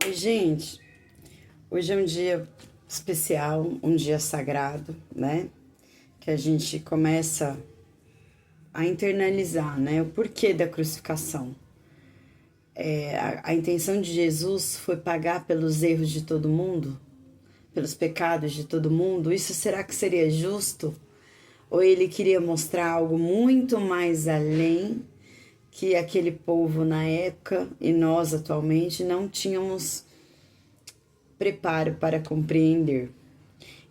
Oi, gente. Hoje é um dia especial, um dia sagrado, né? Que a gente começa a internalizar, né? O porquê da crucificação. A intenção de Jesus foi pagar pelos erros de todo mundo, pelos pecados de todo mundo. Isso será que seria justo? Ou ele queria mostrar algo muito mais além que aquele povo na época e nós atualmente não tínhamos preparo para compreender?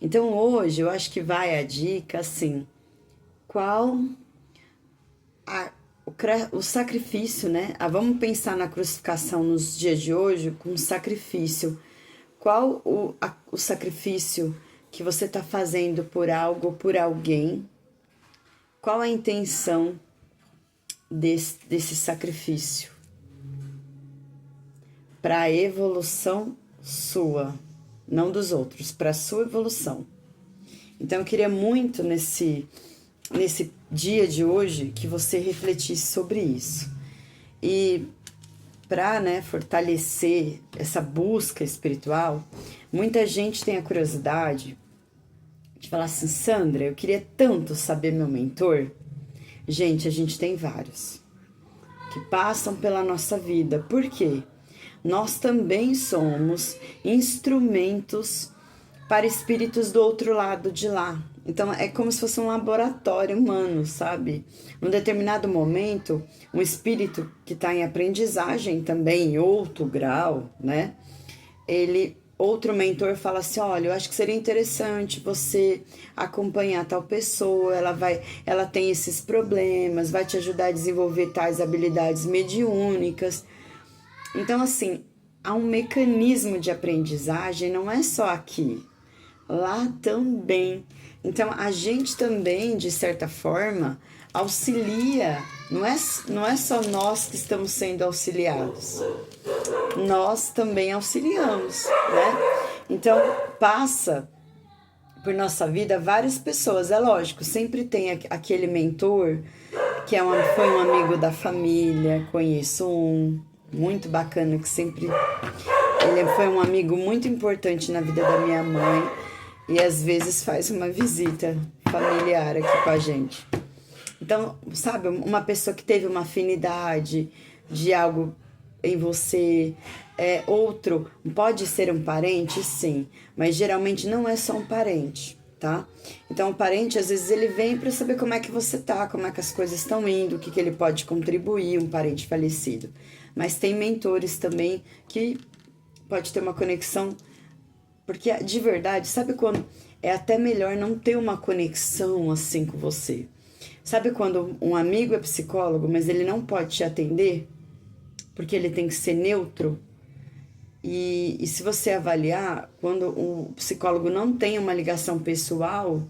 Então hoje eu acho que vai a dica assim, qual a, o sacrifício, né? Vamos pensar na crucificação nos dias de hoje com sacrifício. Qual o sacrifício que você está fazendo por algo, por alguém? Qual a intenção desse sacrifício? Para a evolução sua, não dos outros, para a sua evolução. Então eu queria muito nesse dia de hoje que você refletisse sobre isso. E para, né, fortalecer essa busca espiritual, muita gente tem a curiosidade de falar assim: Sandra, eu queria tanto saber meu mentor. Gente, a gente tem vários que passam pela nossa vida. Por quê? Nós também somos instrumentos para espíritos do outro lado de lá. Então é como se fosse um laboratório humano, sabe? Num determinado momento, um espírito que está em aprendizagem também, em outro grau, né? Outro mentor fala assim: olha, eu acho que seria interessante você acompanhar tal pessoa, ela tem esses problemas, vai te ajudar a desenvolver tais habilidades mediúnicas. Então, assim, há um mecanismo de aprendizagem, não é só aqui, lá também. Então, a gente também, de certa forma, auxilia, não é só nós que estamos sendo auxiliados, nós também auxiliamos, né? Então, passa por nossa vida várias pessoas, é lógico, sempre tem aquele mentor que foi um amigo da família, conheço um muito bacana que sempre ele foi um amigo muito importante na vida da minha mãe e às vezes faz uma visita familiar aqui com a gente. Então, sabe, uma pessoa que teve uma afinidade de algo em você, outro, pode ser um parente, sim, mas geralmente não é só um parente, tá? Então, o parente, às vezes, ele vem para saber como é que você tá, como é que as coisas estão indo, o que, que ele pode contribuir, um parente falecido. Mas tem mentores também que pode ter uma conexão, porque de verdade, sabe quando é até melhor não ter uma conexão assim com você? Sabe quando um amigo é psicólogo, mas ele não pode te atender, porque ele tem que ser neutro? E se você avaliar, quando o psicólogo não tem uma ligação pessoal,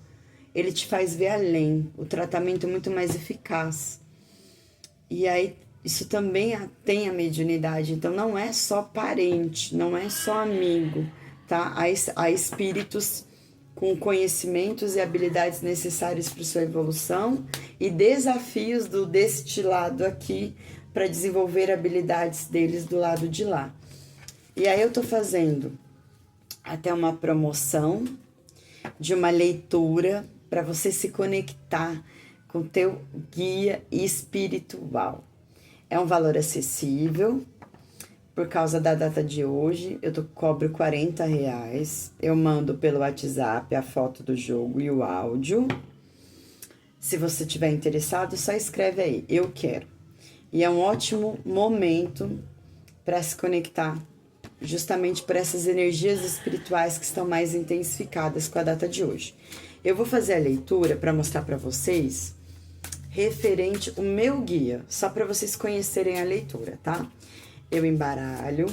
ele te faz ver além, o tratamento é muito mais eficaz. E aí, isso também tem a mediunidade, então não é só parente, não é só amigo, tá? Há espíritos com conhecimentos e habilidades necessários para sua evolução e desafios deste lado aqui para desenvolver habilidades deles do lado de lá. E aí eu tô fazendo até uma promoção de uma leitura para você se conectar com o teu guia espiritual. É um valor acessível, por causa da data de hoje, cobro R$40. Eu mando pelo WhatsApp a foto do jogo e o áudio. Se você tiver interessado, só escreve aí, eu quero. E é um ótimo momento para se conectar justamente por essas energias espirituais que estão mais intensificadas com a data de hoje. Eu vou fazer a leitura para mostrar para vocês referente o meu guia, só para vocês conhecerem a leitura, tá? Eu embaralho,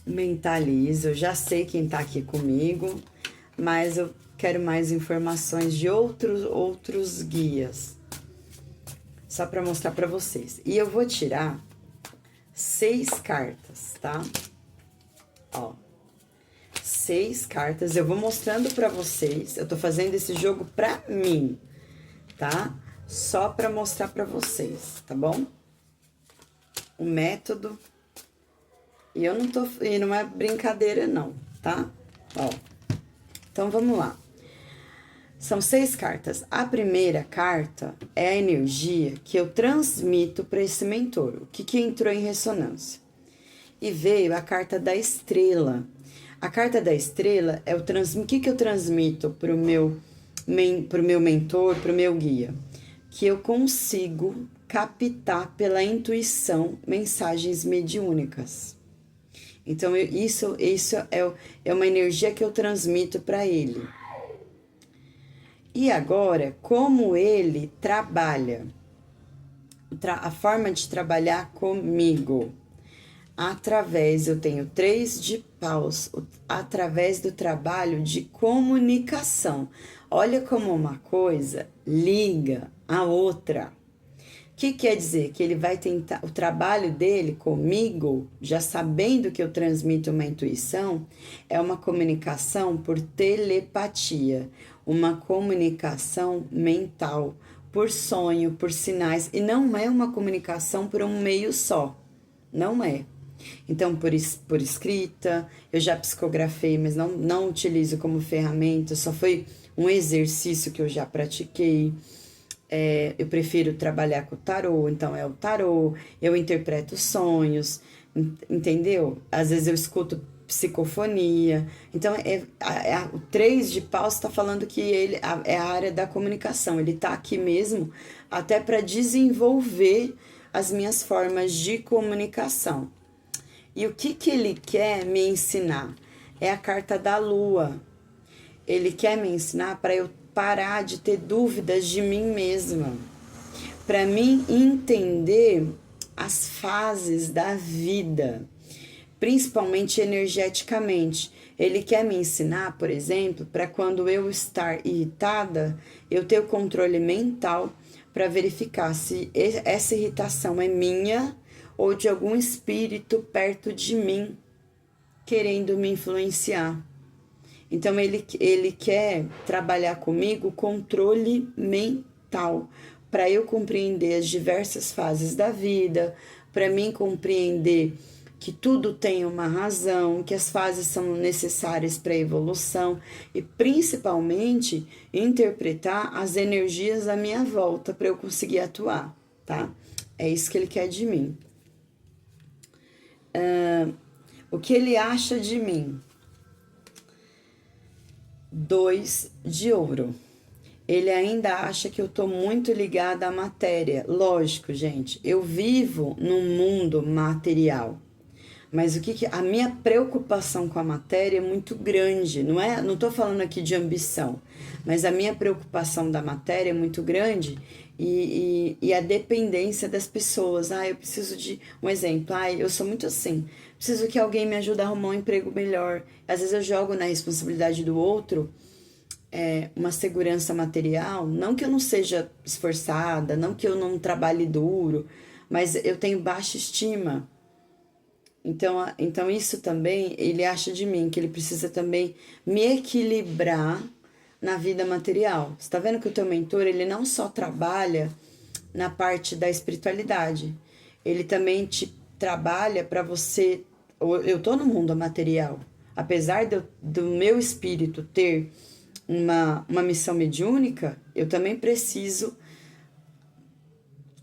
mentalizo, eu já sei quem tá aqui comigo, mas eu quero mais informações de outros guias, só para mostrar para vocês. E eu vou tirar 6 cartas, tá? Ó, 6 cartas, eu vou mostrando para vocês, eu tô fazendo esse jogo pra mim, tá? Só para mostrar para vocês, tá bom? O método E não é brincadeira não, tá? Ó, então vamos lá. São 6 cartas. A primeira carta é a energia que eu transmito para esse mentor. O que entrou em ressonância? E veio a carta da estrela. A carta da estrela é o que eu transmito para o meu mentor, para o meu guia? Que eu consigo captar pela intuição mensagens mediúnicas. Então, isso é uma energia que eu transmito para ele. E agora, como ele trabalha, a forma de trabalhar comigo, eu tenho 3 de paus, através do trabalho de comunicação. Olha como uma coisa liga a outra. O que quer dizer? Que ele vai tentar, o trabalho dele comigo, já sabendo que eu transmito uma intuição, é uma comunicação por telepatia, uma comunicação mental, por sonho, por sinais, e não é uma comunicação por um meio só, não é. Então, por escrita, eu já psicografei, mas não utilizo como ferramenta, só foi um exercício que eu já pratiquei. Eu prefiro trabalhar com o tarô, então é o tarô, eu interpreto sonhos, entendeu? Às vezes eu escuto psicofonia, então o 3 de paus está falando que ele é a área da comunicação, ele está aqui mesmo até para desenvolver as minhas formas de comunicação. E o que ele quer me ensinar? É a carta da lua. Ele quer me ensinar para eu parar de ter dúvidas de mim mesma, para mim entender as fases da vida, principalmente energeticamente. Ele quer me ensinar, por exemplo, para quando eu estar irritada, eu ter o controle mental para verificar se essa irritação é minha ou de algum espírito perto de mim querendo me influenciar. Então, ele quer trabalhar comigo o controle mental, para eu compreender as diversas fases da vida, para mim compreender que tudo tem uma razão, que as fases são necessárias para a evolução e, principalmente, interpretar as energias à minha volta para eu conseguir atuar, tá? É isso que ele quer de mim. O que ele acha de mim? 2 de ouro. Ele ainda acha que eu tô muito ligada à matéria. Lógico, gente, eu vivo num mundo material. Mas a minha preocupação com a matéria é muito grande, não tô falando aqui de ambição, mas a minha preocupação da matéria é muito grande e a dependência das pessoas. Eu preciso de um exemplo, eu sou muito assim, preciso que alguém me ajude a arrumar um emprego melhor. Às vezes eu jogo na responsabilidade do outro uma segurança material, não que eu não seja esforçada, não que eu não trabalhe duro, mas eu tenho baixa estima. Então isso também, ele acha de mim, que ele precisa também me equilibrar na vida material. Você tá vendo que o teu mentor, ele não só trabalha na parte da espiritualidade, ele também te trabalha para você... Eu tô no mundo material, apesar do meu espírito ter uma missão mediúnica, eu também preciso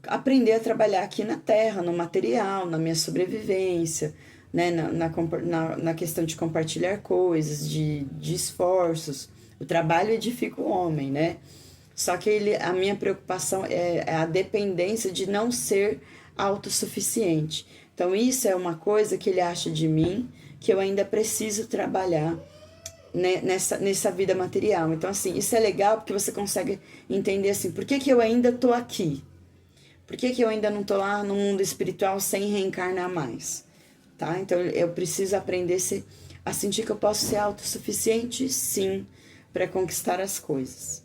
aprender a trabalhar aqui na terra, no material, na minha sobrevivência, né? Na questão de compartilhar coisas, de esforços. O trabalho edifica o homem, né? Só que a minha preocupação é a dependência de não ser autossuficiente. Então, isso é uma coisa que ele acha de mim, que eu ainda preciso trabalhar, né, nessa vida material. Então, assim, isso é legal porque você consegue entender assim, por que eu ainda tô aqui? Por que eu ainda não tô lá no mundo espiritual sem reencarnar mais? Tá? Então, eu preciso aprender a sentir que eu posso ser autossuficiente, sim, para conquistar as coisas.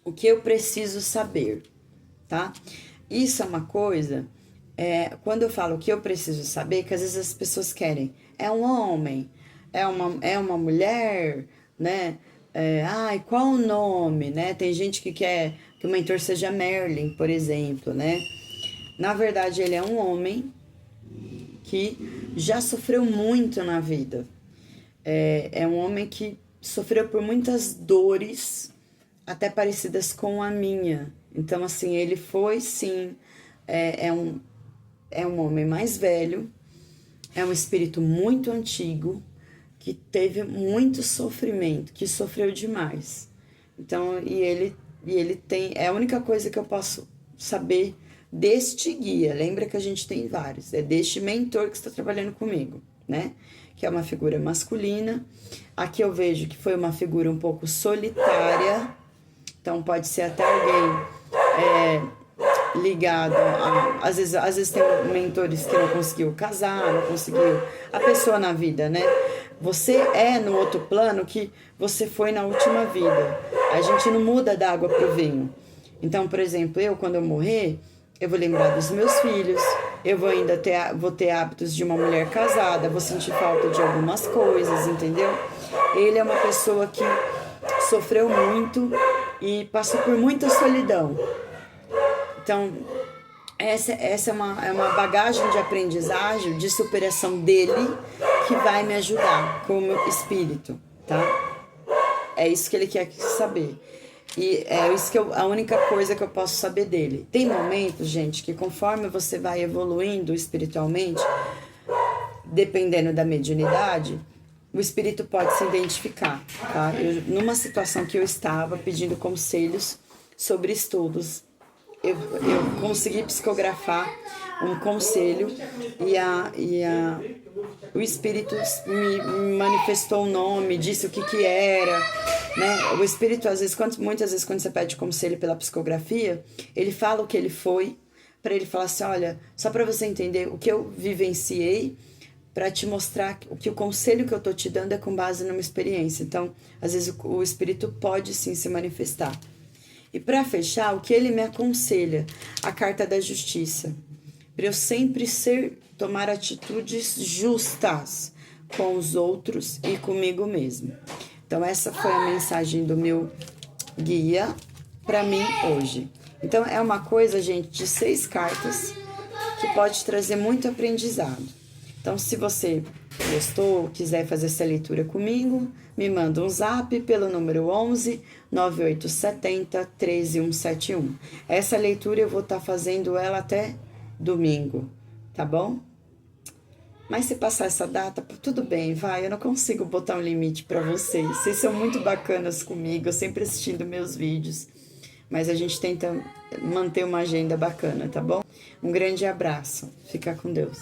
O que eu preciso saber, tá? Isso é uma coisa, quando eu falo o que eu preciso saber, que às vezes as pessoas querem, é um homem, é uma mulher, né? Qual o nome, né? Tem gente que quer que o mentor seja Merlin, por exemplo, né? Na verdade, ele é um homem que já sofreu muito na vida. É um homem que sofreu por muitas dores, até parecidas com a minha. Então, assim, ele foi, sim, é um homem mais velho, é um espírito muito antigo, que teve muito sofrimento, que sofreu demais. Então, e ele tem, é a única coisa que eu posso saber deste guia. Lembra que a gente tem vários, é deste mentor que está trabalhando comigo, né? Que é uma figura masculina. Aqui eu vejo que foi uma figura um pouco solitária, então pode ser até alguém ligado a... Às vezes tem mentores que não conseguiu casar, não conseguiu... A pessoa na vida, né? Você é no outro plano que você foi na última vida. A gente não muda da água pro vinho. Então, por exemplo, quando eu morrer, eu vou lembrar dos meus filhos, eu vou ter hábitos de uma mulher casada, vou sentir falta de algumas coisas, entendeu? Ele é uma pessoa que sofreu muito e passou por muita solidão. Então, essa é uma bagagem de aprendizagem, de superação dele, que vai me ajudar como espírito, tá? É isso que ele quer saber. E é isso a única coisa que eu posso saber dele. Tem momentos, gente, que conforme você vai evoluindo espiritualmente, dependendo da mediunidade, o espírito pode se identificar, tá? Numa situação que eu estava pedindo conselhos sobre estudos, eu consegui psicografar um conselho e o espírito me manifestou o nome, disse o que era, né? O espírito, muitas vezes, quando você pede conselho pela psicografia, ele fala o que ele foi, para ele falar assim, olha, só para você entender o que eu vivenciei, para te mostrar que o conselho que eu tô te dando é com base numa experiência. Então, às vezes, o espírito pode sim se manifestar. E para fechar, o que ele me aconselha? A carta da justiça. Para eu sempre tomar atitudes justas com os outros e comigo mesmo. Então, essa foi a mensagem do meu guia para mim hoje. Então, é uma coisa, gente, de 6 cartas que pode trazer muito aprendizado. Então, se você gostou, quiser fazer essa leitura comigo, me manda um zap pelo número 11 9870 13171. Essa leitura eu vou estar fazendo ela até domingo, tá bom? Mas se passar essa data, tudo bem, vai. Eu não consigo botar um limite para vocês. Vocês são muito bacanas comigo, sempre assistindo meus vídeos. Mas a gente tenta manter uma agenda bacana, tá bom? Um grande abraço. Fica com Deus.